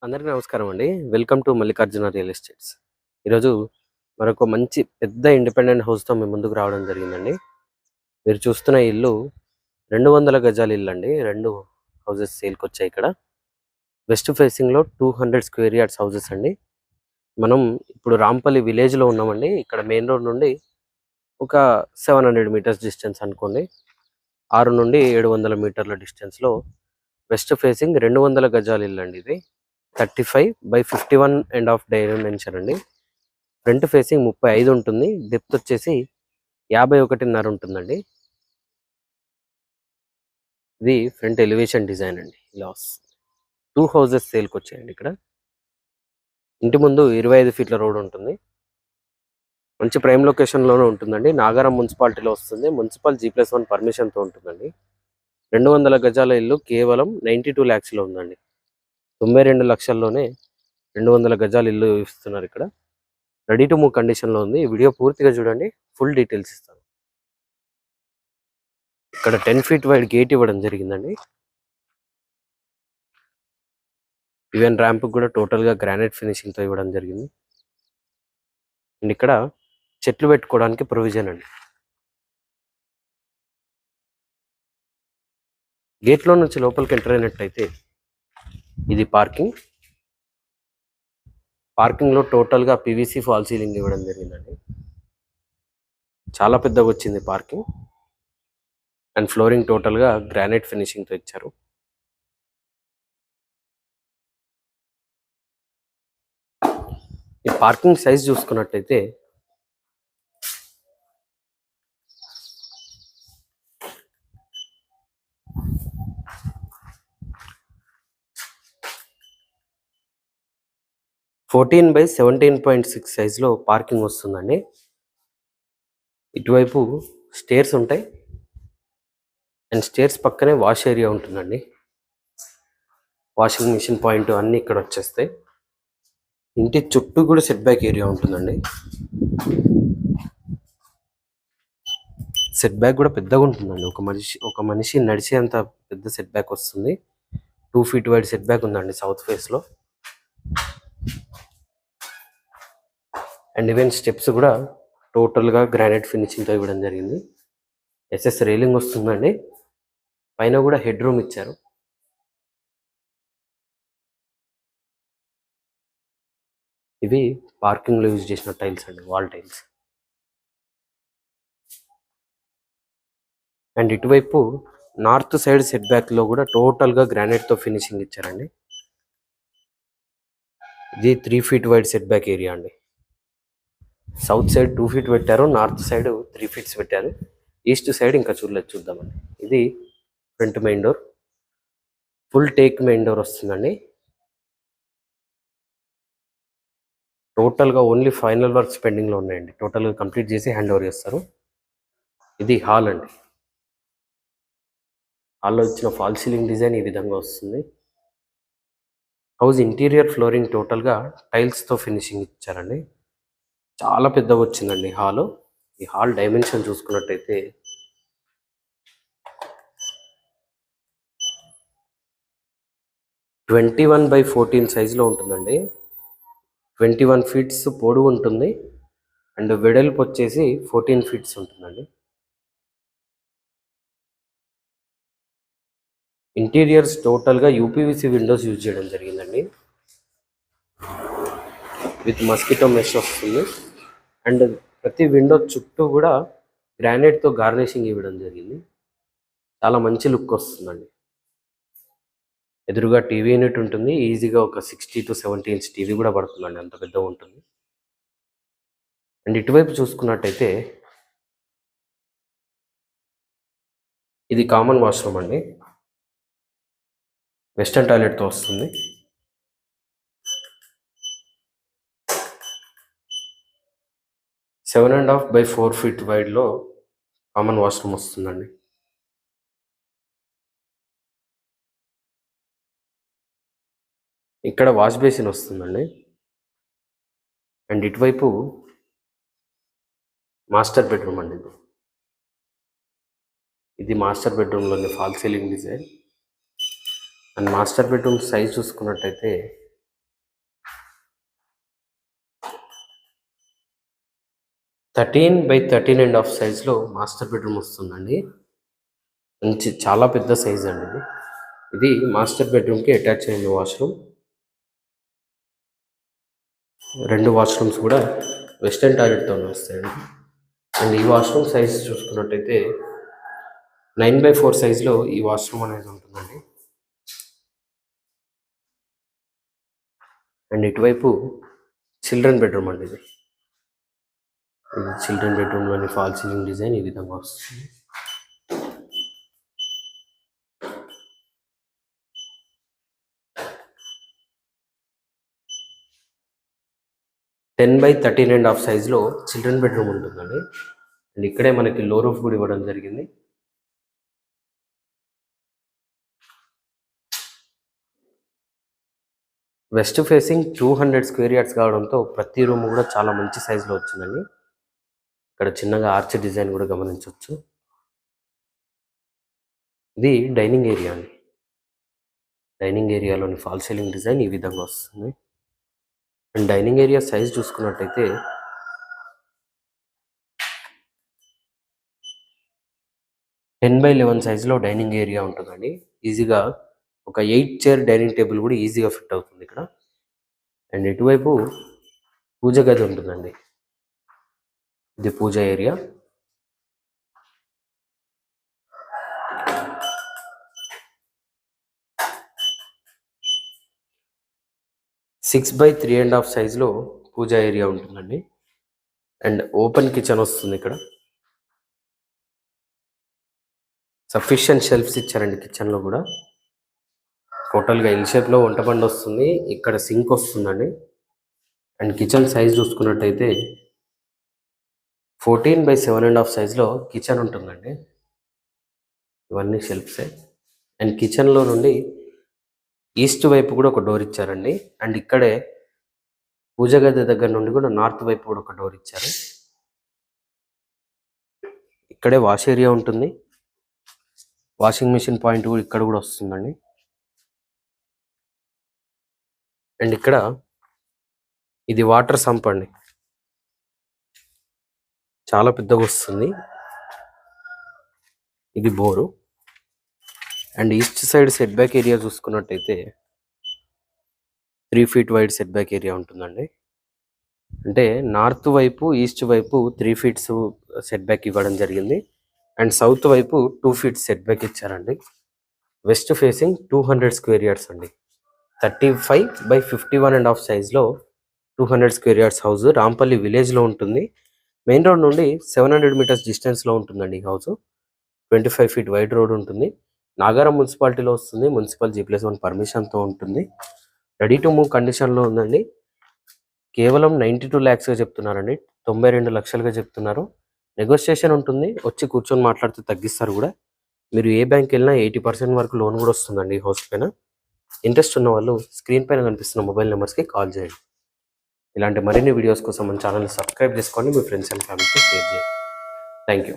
అందరికీ నమస్కారం అండి. Welcome to Mallikarjuna real estates. ఈరోజు మరొక మంచి పెద్ద ఇండిపెండెంట్ హౌస్‌తో మీ ముందుకు రావడం జరిగిందండి. మీరు చూస్తున్న ఇల్లు 200 గజాల ఇల్లండి. 2 హౌసెస్ సేల్‌కొచ్చాయి ఇక్కడ. వెస్ట్ ఫేసింగ్‌లో 200 స్క్వేర్ యార్డ్స్ హౌసెస్ అండి. మనం ఇప్పుడు రాంపల్లి విలేజ్‌లో ఉన్నామండి. ఇక్కడ మెయిన్ రోడ్ నుండి ఒక 700 మీటర్స్ డిస్టెన్స్ అనుకోండి. 6 నుండి 700 మీటర్ల డిస్టెన్స్‌లో వెస్ట్ ఫేసింగ్ 200 గజాల ఇల్లండి ఇది. 35/51.5 డైమెన్షన్ అండి. ఫ్రంట్ ఫేసింగ్ 35 ఉంటుంది. డెప్త్ వచ్చేసి 51.5 ఉంటుందండి. ఇది ఫ్రంట్ ఎలివేషన్ డిజైన్ అండి. ఇలా వస్తుంది. 2 హౌసెస్ సేల్‌కి వచ్చాయండి ఇక్కడ. ఇంటి ముందు 25 ఫీట్ల రోడ్ ఉంటుంది. మంచి ప్రైమ్ లొకేషన్‌లోనే ఉంటుందండి. నాగారం మున్సిపాలిటీలో వస్తుంది. మున్సిపల్ G+1 పర్మిషన్‌తో ఉంటుందండి. 200 గజాల ఇల్లు కేవలం 92 lakhsలో ఉందండి. 92 లక్షల్లోనే 200 గజాల ఇల్లు ఇస్తున్నారు ఇక్కడ. రెడీ టు మూవ్ కండిషన్‌లో ఉంది. ఈ వీడియో పూర్తిగా చూడండి. ఫుల్ డీటెయిల్స్ ఇస్తాను. ఇక్కడ 10 ఫీట్ వైడ్ గేట్ ఇవ్వడం జరిగిందండి. ఈవెన్ ర్యాంప్ కూడా టోటల్‌గా గ్రానైట్ ఫినిషింగ్‌తో ఇవ్వడం జరిగింది. అండ్ ఇక్కడ చెట్లు పెట్టుకోవడానికి ప్రొవిజన్ అండి. గేట్లో నుంచి లోపలికి ఎంటర్ అయినట్టయితే ఇది పార్కింగ్. పార్కింగ్‌లో టోటల్‌గా PVC ఫాల్ సీలింగ్ ఇవ్వడం జరిగిందండి. చాలా పెద్దగా వచ్చింది పార్కింగ్. అండ్ ఫ్లోరింగ్ టోటల్‌గా గ్రానైట్ ఫినిషింగ్‌తో ఇచ్చారు. ఈ పార్కింగ్ సైజ్ చూసుకున్నట్టయితే 14/17.6 సైజులో పార్కింగ్ వస్తుందండి. ఇటువైపు స్టేర్స్ ఉంటాయి. అండ్ స్టేర్స్ పక్కనే వాష్ ఏరియా ఉంటుందండి. వాషింగ్ మిషన్ పాయింట్ అన్నీ ఇక్కడ వచ్చేస్తాయి. ఇంటి చుట్టూ కూడా సెట్ బ్యాక్ ఏరియా ఉంటుందండి. సెట్ బ్యాక్ కూడా పెద్దగా ఉంటుందండి. ఒక మనిషి నడిచేంత పెద్ద సెట్ బ్యాక్ వస్తుంది. 2 ఫీట్ వైడ్ సెట్ బ్యాక్ ఉందండి సౌత్ ఫేస్లో. అండ్ ఈవెన్ స్టెప్స్ కూడా టోటల్గా గ్రానైట్ ఫినిషింగ్తో ఇవ్వడం జరిగింది. SS రైలింగ్ వస్తుందండి. పైన కూడా హెడ్ రూమ్ ఇచ్చారు. ఇవి పార్కింగ్లో యూజ్ చేసిన టైల్స్ అండి, వాల్ టైల్స్. అండ్ ఇటువైపు నార్త్ సైడ్ సెట్ బ్యాక్లో కూడా టోటల్గా గ్రానైట్తో ఫినిషింగ్ ఇచ్చారండి. ఇది 3 feet wide set back area అండి. సౌత్ సైడ్ 2 ఫీట్ పెట్టారు, నార్త్ సైడ్ 3 ఫీట్స్ పెట్టారు. ఈస్ట్ సైడ్ ఇంకా చూద్దామండి. ఇది front main door. Full take main door వస్తుందండి. టోటల్గా ఓన్లీ ఫైనల్ వర్క్స్ పెండింగ్లో ఉన్నాయండి. టోటల్గా కంప్లీట్ చేసి హ్యాండ్ ఓవర్ చేస్తారు. ఇది హాల్ అండి. హాల్లో ఇచ్చిన ఫాల్ సీలింగ్ డిజైన్ ఈ విధంగా వస్తుంది. హౌస్ ఇంటీరియర్ ఫ్లోరింగ్ టోటల్గా టైల్స్తో ఫినిషింగ్ ఇచ్చారండి. చాలా పెద్దగా వచ్చిందండి హాలు. ఈ హాల్ డైమెన్షన్ చూసుకున్నట్టయితే 21/14 సైజులో ఉంటుందండి. 21 ఫీట్స్ పొడవు ఉంటుంది. అండ్ వెడల్పు వచ్చేసి 14 ఫీట్స్ ఉంటుందండి. ఇంటీరియర్స్ టోటల్గా UPVC విండోస్ యూజ్ చేయడం జరిగిందండి. విత్ మస్కిటో మెష్ వస్తుంది. అండ్ ప్రతి విండో చుట్టూ కూడా గ్రానైట్తో గార్నిషింగ్ ఇవ్వడం జరిగింది. చాలా మంచి లుక్ వస్తుందండి. ఎదురుగా టీవీ యూనిట్ ఉంటుంది. ఈజీగా ఒక 60 to 70 ఇంచ్ టీవీ కూడా పడుతుందండి, అంత పెద్దగా ఉంటుంది. అండ్ ఇటువైపు చూసుకున్నట్టయితే ఇది కామన్ వాష్రూమ్ అండి. వెస్టర్న్ టాయిలెట్తో వస్తుంది. Seven and half by 4 feet వైడ్లో కామన్ వాష్రూమ్ వస్తుందండి. ఇక్కడ వాష్ బేసిన్ వస్తుందండి. అండ్ ఇటువైపు మాస్టర్ బెడ్రూమ్ అండి. ఇది మాస్టర్ బెడ్రూమ్లోని fall ceiling design. And master bedroom size చూసుకున్నట్టయితే 13x13.5 సైజ్లో మాస్టర్ బెడ్రూమ్ వస్తుందండి. మంచి చాలా పెద్ద సైజ్ అండి ఇది. ఇది మాస్టర్ బెడ్రూమ్కి అటాచ్ అయిన వాష్రూమ్. 2 వాష్రూమ్స్ కూడా వెస్టర్న్ టాయిలెట్తో వస్తాయండి. అండ్ ఈ వాష్రూమ్ సైజ్ చూసుకున్నట్టయితే 9x4 సైజ్లో ఈ వాష్రూమ్ అనేది ఉంటుందండి. అండ్ ఇటువైపు చిల్డ్రన్ బెడ్రూమ్ అండి. ఇది చిల్డ్రన్ బెడ్రూమ్లోని ఫాల్ సీలింగ్ డిజైన్ ఈ విధంగా వస్తుంది. టెన్ బై 13.5 సైజ్లో చిల్డ్రన్ బెడ్రూమ్ ఉంటుందండి. అండ్ ఇక్కడే మనకి లో రూఫ్ కూడా ఇవ్వడం జరిగింది. వెస్ట్ ఫేసింగ్ 200 స్క్వేర్ యార్డ్స్ కావడంతో ప్రతి రూమ్ కూడా చాలా మంచి సైజులో వచ్చిందండి. ఇక్కడ చిన్నగా ఆర్చ్ డిజైన్ కూడా గమనించవచ్చు. ఇది డైనింగ్ ఏరియా అండి. డైనింగ్ ఏరియాలోని ఫాల్ సీలింగ్ డిజైన్ ఈ విధంగా వస్తుంది. అండ్ డైనింగ్ ఏరియా సైజ్ చూసుకున్నట్టయితే 10x11 సైజులో డైనింగ్ ఏరియా ఉంటుందండి. ఈజీగా ఒక 8 చైర్ డైనింగ్ టేబుల్ కూడా ఈజీగా ఫిట్ అవుతుంది ఇక్కడ. అండ్ ఇటువైపు పూజ గది ఉంటుందండి. ఇది పూజ ఏరియా. సిక్స్ బై 3.5 సైజులో పూజ ఏరియా ఉంటుందండి. అండ్ ఓపెన్ కిచెన్ వస్తుంది. ఇక్కడ సఫిషియెంట్ షెల్ఫ్స్ ఇచ్చారండి కిచెన్లో కూడా. టోటల్గా ఎల్ షేప్లో వంట బండి వస్తుంది. ఇక్కడ సింక్ వస్తుందండి. అండ్ కిచెన్ సైజ్ చూసుకున్నట్టయితే 14x7.5 సైజులో కిచెన్ ఉంటుందండి. ఇవన్నీ షెల్ఫ్సే. అండ్ కిచెన్లో నుండి ఈస్ట్ వైపు కూడా ఒక డోర్ ఇచ్చారండి. అండ్ ఇక్కడే పూజ గది దగ్గర నుండి కూడా నార్త్ వైపు కూడా ఒక డోర్ ఇచ్చారు. ఇక్కడే వాష్ ఏరియా ఉంటుంది. వాషింగ్ మిషన్ పాయింట్ కూడా ఇక్కడ కూడా వస్తుందండి. అండ్ ఇక్కడ ఇది వాటర్ సంప్ అండి. చాలా పెద్దగా వస్తుంది. ఇది bore. And east side set back area చూసుకున్నట్టయితే 3 feet wide set back area ఉంటుందండి. అంటే నార్త్ వైపు ఈస్ట్ వైపు 3 feet సెట్ బ్యాక్ ఇవ్వడం జరిగింది. అండ్ సౌత్ వైపు 2 feet సెట్ బ్యాక్ ఇచ్చారండి. వెస్ట్ ఫేసింగ్ 200 స్క్వేర్ యార్డ్స్ అండి. 35x51.5 సైజ్లో 200 స్క్వేర్ యార్డ్స్ హౌస్ రాంపల్లి విలేజ్లో ఉంటుంది. మెయిన్ రోడ్ నుండి 700 meters డిస్టెన్స్లో ఉంటుందండి ఈ హౌస్. 25 feet వైడ్ రోడ్ ఉంటుంది. నాగారం మున్సిపాలిటీలో వస్తుంది. మున్సిపల్ G+1 పర్మిషన్తో ఉంటుంది. రెడీ టు మూవ్ కండిషన్లో ఉందండి. కేవలం 92 lakhsగా చెప్తున్నారండి. 92 లక్షలుగా చెప్తున్నారు. నెగోషియేషన్ ఉంటుంది. వచ్చి కూర్చొని మాట్లాడితే తగ్గిస్తారు కూడా. మీరు ఏ బ్యాంక్ వెళ్ళినా 80% వరకు లోన్ కూడా వస్తుందండి ఈ హౌస్ పైన. ఇంట్రెస్ట్ ఉన్న వాళ్ళు స్క్రీన్ పైన కనిపిస్తున్న మొబైల్ నెంబర్స్కి కాల్ చేయండి. ఇలాంటి మరిన్ని వీడియోస్ కోసం మన ఛానల్ని సబ్స్క్రైబ్ చేసుకోండి. మీ ఫ్రెండ్స్ అండ్ ఫ్యామిలీతో షేర్ చేయండి. Thank you.